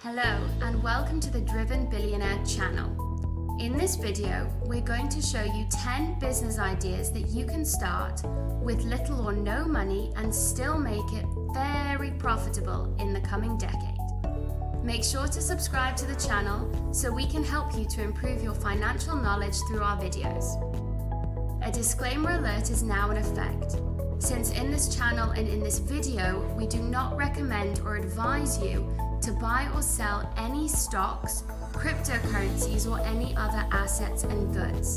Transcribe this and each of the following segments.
Hello and welcome to the Driven Billionaire channel. In this video, we're going to show you 10 business ideas that you can start with little or no money and still make it very profitable in the coming decade. Make sure to subscribe to the channel so we can help you to improve your financial knowledge through our videos. A disclaimer alert is now in effect, since in this channel and in this video, we do not recommend or advise you to buy or sell any stocks, cryptocurrencies, or any other assets and goods.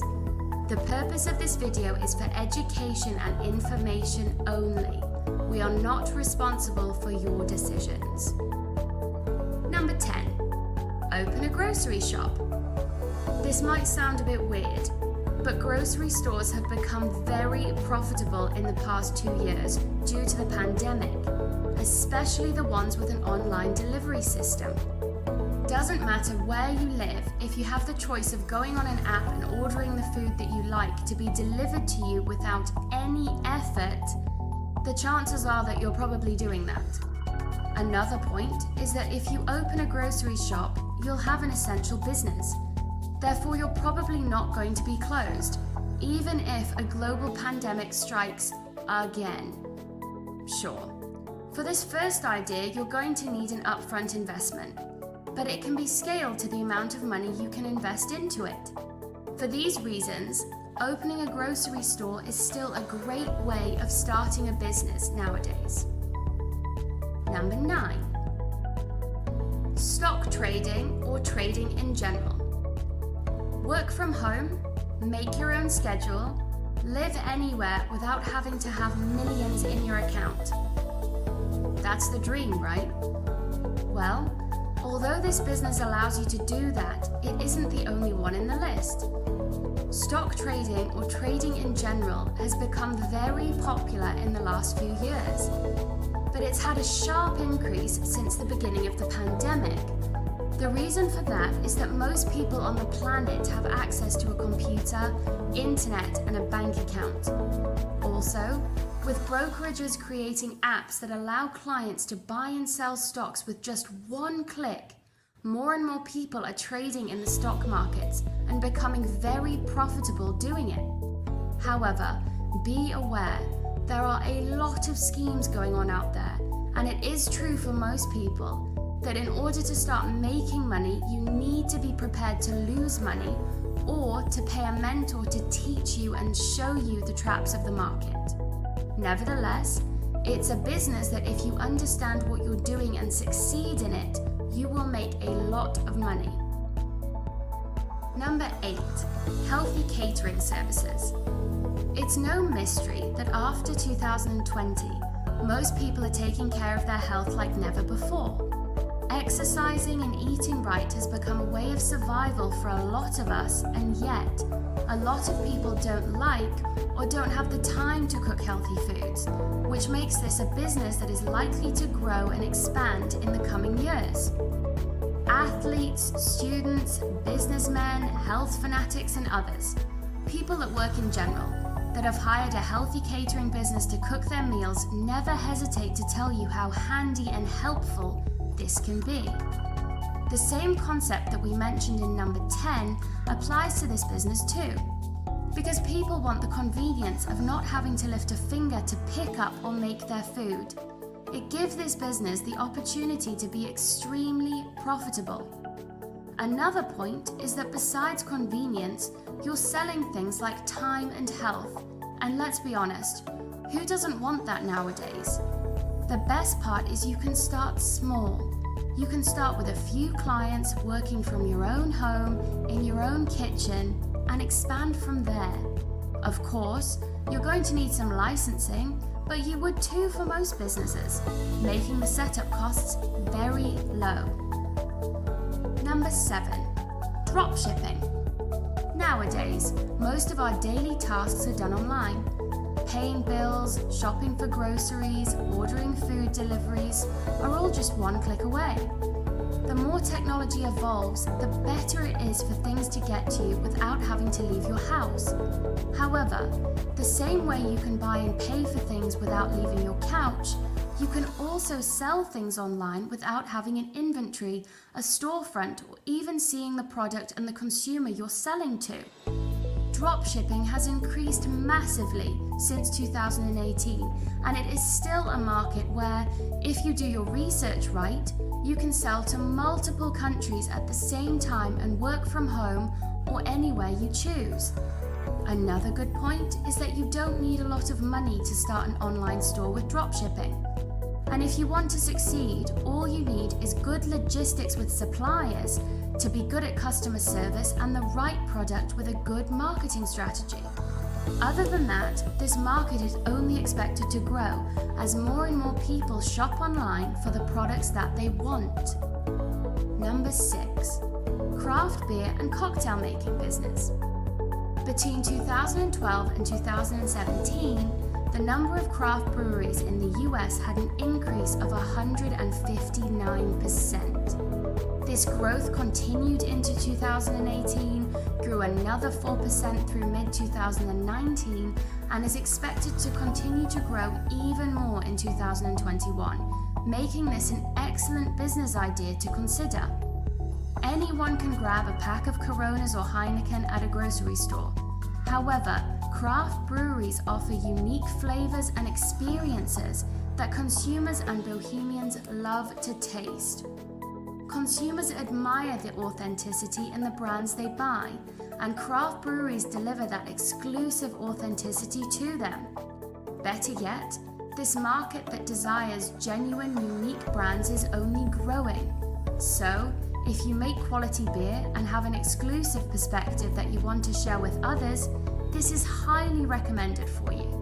The purpose of this video is for education and information only. We are not responsible for your decisions. Number 10, open a grocery shop. This might sound a bit weird, but grocery stores have become very profitable in the past 2 years due to the pandemic, especially the ones with an online delivery system. Doesn't matter where you live, if you have the choice of going on an app and ordering the food that you like to be delivered to you without any effort, the chances are that you're probably doing that. Another point is that if you open a grocery shop, you'll have an essential business. Therefore, you're probably not going to be closed, even if a global pandemic strikes again. Sure. For this first idea, you're going to need an upfront investment, but it can be scaled to the amount of money you can invest into it. For these reasons, opening a grocery store is still a great way of starting a business nowadays. Number 9, stock trading or trading in general. Work from home, make your own schedule, live anywhere without having to have millions in your account. That's the dream, right? Well, although this business allows you to do that, it isn't the only one in the list. Stock trading or trading in general has become very popular in the last few years, but it's had a sharp increase since the beginning of the pandemic. The reason for that is that most people on the planet have access to a computer, internet, and a bank account. Also, with brokerages creating apps that allow clients to buy and sell stocks with just one click, more and more people are trading in the stock markets and becoming very profitable doing it. However, be aware, there are a lot of schemes going on out there, and it is true for most people that in order to start making money, you need to be prepared to lose money or to pay a mentor to teach you and show you the traps of the market. Nevertheless, it's a business that if you understand what you're doing and succeed in it, you will make a lot of money. Number 8, healthy catering services. It's no mystery that after 2020, most people are taking care of their health like never before. Exercising and eating right has become a way of survival for a lot of us, and yet a lot of people don't like or don't have the time to cook healthy foods, which makes this a business that is likely to grow and expand in the coming years. Athletes, students, businessmen, health fanatics, and others, people at work in general, that have hired a healthy catering business to cook their meals never hesitate to tell you how handy and helpful this can be. The same concept that we mentioned in number 10 applies to this business too, because people want the convenience of not having to lift a finger to pick up or make their food. It gives this business the opportunity to be extremely profitable. Another point is that besides convenience, you're selling things like time and health, and let's be honest, who doesn't want that nowadays? The best part is you can start small. You can start with a few clients working from your own home, in your own kitchen, and expand from there. Of course, you're going to need some licensing, but you would too for most businesses, making the setup costs very low. Number 7, dropshipping. Nowadays, most of our daily tasks are done online. Paying bills, shopping for groceries, ordering food deliveries are all just one click away. The more technology evolves, the better it is for things to get to you without having to leave your house. However, the same way you can buy and pay for things without leaving your couch, You can also sell things online without having an inventory, a storefront, or even seeing the product and the consumer you're selling to. Dropshipping has increased massively since 2018, and it is still a market where, if you do your research right, you can sell to multiple countries at the same time and work from home or anywhere you choose. Another good point is that you don't need a lot of money to start an online store with dropshipping. And if you want to succeed, all you need is good logistics with suppliers, to be good at customer service, and the right product with a good marketing strategy. Other than that, this market is only expected to grow as more and more people shop online for the products that they want. Number 6. Craft beer and cocktail making business. Between 2012 and 2017, the number of craft breweries in the US had an increase of 159%. This growth continued into 2018, grew another 4% through mid-2019, and is expected to continue to grow even more in 2021, making this an excellent business idea to consider. Anyone can grab a pack of Coronas or Heineken at a grocery store. However, craft breweries offer unique flavors and experiences that consumers and bohemians love to taste. Consumers admire the authenticity in the brands they buy, and craft breweries deliver that exclusive authenticity to them. Better yet, this market that desires genuine, unique brands is only growing. So, if you make quality beer and have an exclusive perspective that you want to share with others, this is highly recommended for you.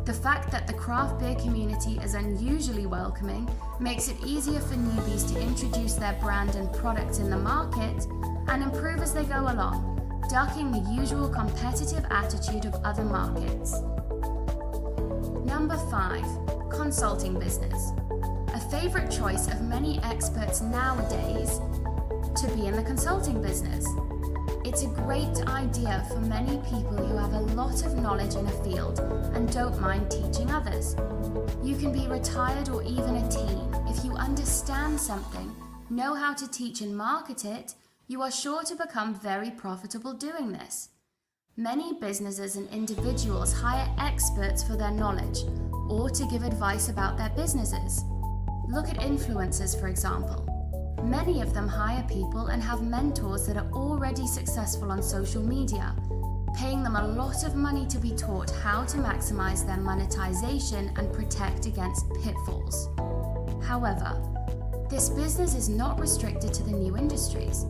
The fact that the craft beer community is unusually welcoming makes it easier for newbies to introduce their brand and products in the market and improve as they go along, ducking the usual competitive attitude of other markets. Number 5. Consulting business. A favorite choice of many experts nowadays to be in the consulting business. It's a great idea for many people who have a lot of knowledge in a field and don't mind teaching others. You can be retired or even a teen. If you understand something, know how to teach and market it, you are sure to become very profitable doing this. Many businesses and individuals hire experts for their knowledge or to give advice about their businesses. Look at influencers, for example. Many of them hire people and have mentors that are already successful on social media, paying them a lot of money to be taught how to maximize their monetization and protect against pitfalls. However, this business is not restricted to the new industries.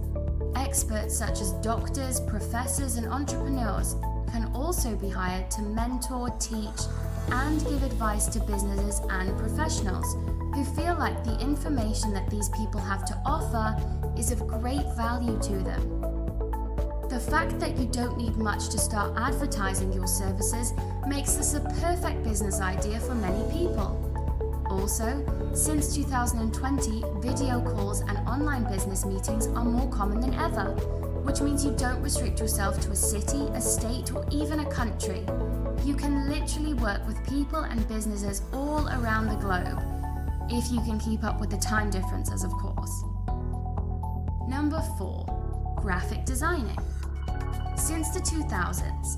Experts such as doctors, professors, and entrepreneurs can also be hired to mentor, teach, and give advice to businesses and professionals who feel like the information that these people have to offer is of great value to them. The fact that you don't need much to start advertising your services makes this a perfect business idea for many people. Also, since 2020, video calls and online business meetings are more common than ever, which means you don't restrict yourself to a city, a state, or even a country. You can literally work with people and businesses all around the globe, if you can keep up with the time differences, of course. Number 4. Graphic designing. Since the 2000s,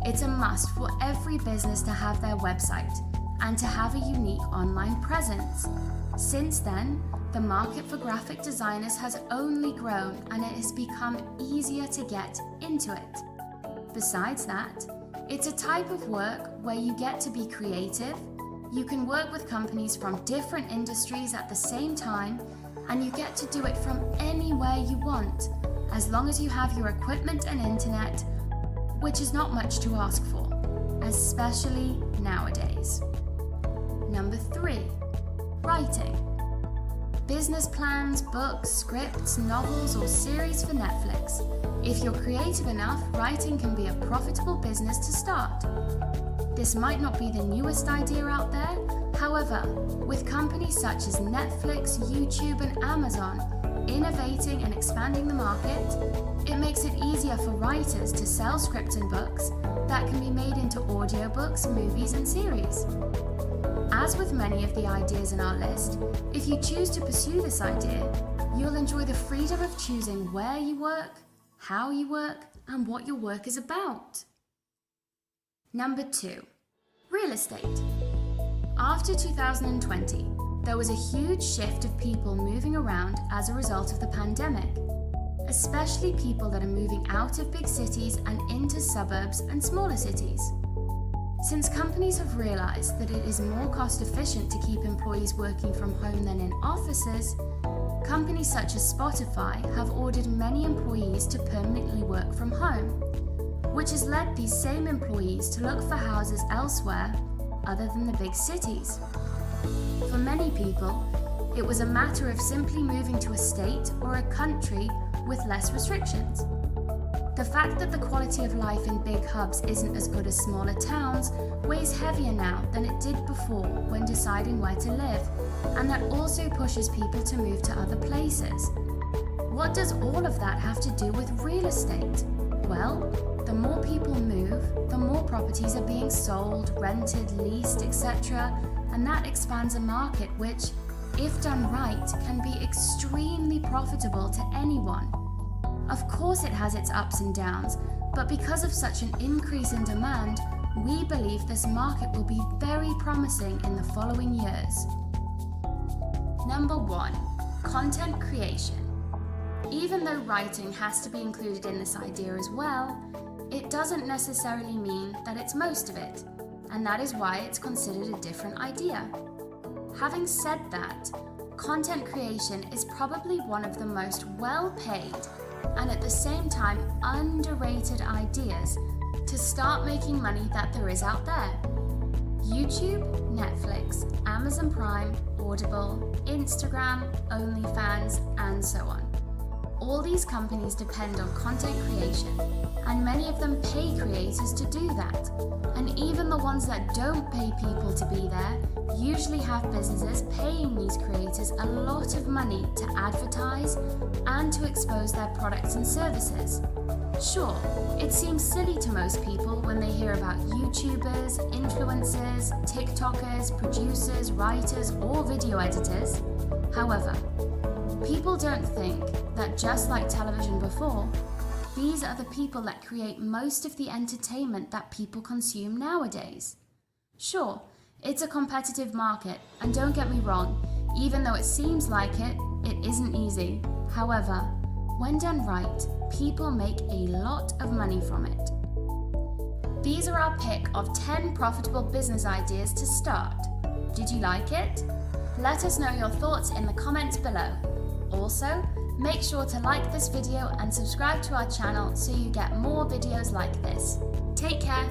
it's a must for every business to have their website and to have a unique online presence. Since then, the market for graphic designers has only grown and it has become easier to get into it. Besides that, it's a type of work where you get to be creative. You can work with companies from different industries at the same time, and you get to do it from anywhere you want, as long as you have your equipment and internet, which is not much to ask for, especially nowadays. Number 3. Writing. Business plans, books, scripts, novels, or series for Netflix. If you're creative enough, writing can be a profitable business to start. This might not be the newest idea out there, however, with companies such as Netflix, YouTube, and Amazon innovating and expanding the market, it makes it easier for writers to sell scripts and books that can be made into audiobooks, movies, and series. As with many of the ideas in our list, if you choose to pursue this idea, you'll enjoy the freedom of choosing where you work, how you work, and what your work is about. Number 2, real estate. After 2020, there was a huge shift of people moving around as a result of the pandemic, especially people that are moving out of big cities and into suburbs and smaller cities. Since companies have realized that it is more cost efficient to keep employees working from home than in offices, companies such as Spotify have ordered many employees to permanently work from home, which has led these same employees to look for houses elsewhere other than the big cities. For many people, it was a matter of simply moving to a state or a country with less restrictions. The fact that the quality of life in big hubs isn't as good as smaller towns weighs heavier now than it did before when deciding where to live, and that also pushes people to move to other places. What does all of that have to do with real estate? Well, the more people move, the more properties are being sold, rented, leased, etc., and that expands a market which, if done right, can be extremely profitable to anyone. Of course it has its ups and downs, but because of such an increase in demand, we believe this market will be very promising in the following years. Number 1, content creation. Even though writing has to be included in this idea as well, it doesn't necessarily mean that it's most of it, and that is why it's considered a different idea. Having said that, content creation is probably one of the most well-paid and at the same time underrated ideas to start making money that there is out there. YouTube, Netflix, Amazon Prime, Audible, Instagram, OnlyFans, and so on. All these companies depend on content creation, and many of them pay creators to do that. And even the ones that don't pay people to be there usually have businesses paying these creators a lot of money to advertise and to expose their products and services. Sure, it seems silly to most people when they hear about YouTubers, influencers, TikTokers, producers, writers, or video editors. However, people don't think that just like television before, these are the people that create most of the entertainment that people consume nowadays. Sure, it's a competitive market, and don't get me wrong, even though it seems like it isn't easy. However, when done right, people make a lot of money from it. These are our pick of 10 profitable business ideas to start. Did you like it? Let us know your thoughts in the comments below. Also, make sure to like this video and subscribe to our channel so you get more videos like this. Take care!